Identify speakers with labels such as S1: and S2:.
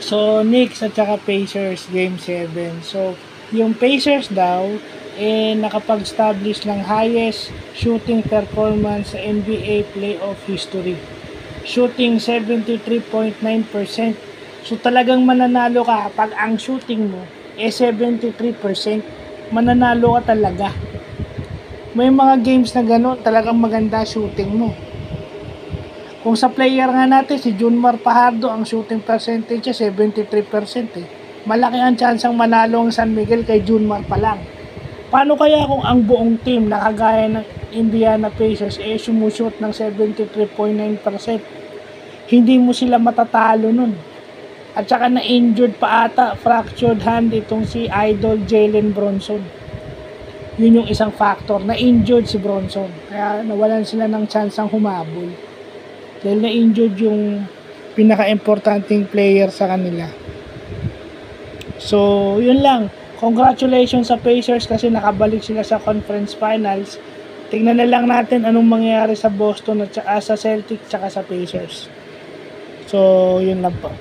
S1: So, Knicks at saka Pacers, Game 7. So, yung Pacers daw, nakapag-establish ng highest shooting performance sa NBA playoff history. Shooting 73.9%. So, talagang mananalo ka pag ang shooting mo 73%. Mananalo ka talaga. May mga games na gano'n, talagang maganda shooting mo. Kung sa player nga natin, si Junmar Fajardo, ang shooting percentage niya 73% eh. Malaki ang chance ang manalo ang San Miguel kay Junmar pa lang. Paano kaya kung ang buong team na kagaya ng Indiana Pacers sumushoot ng 73.9%? Hindi mo sila matatalo nun. At saka na-injured pa ata, fractured hand itong si Idol Jalen Bronson. Yun yung isang factor, na-injured si Bronson. Kaya nawalan sila ng chance ang humabol. Dahil na-injured yung pinaka-importanting player sa kanila. So, yun lang. Congratulations sa Pacers kasi nakabalik sila sa conference finals. Tingnan na lang natin anong mangyayari sa Boston at sa Celtics at sa Pacers. So, yun lang po.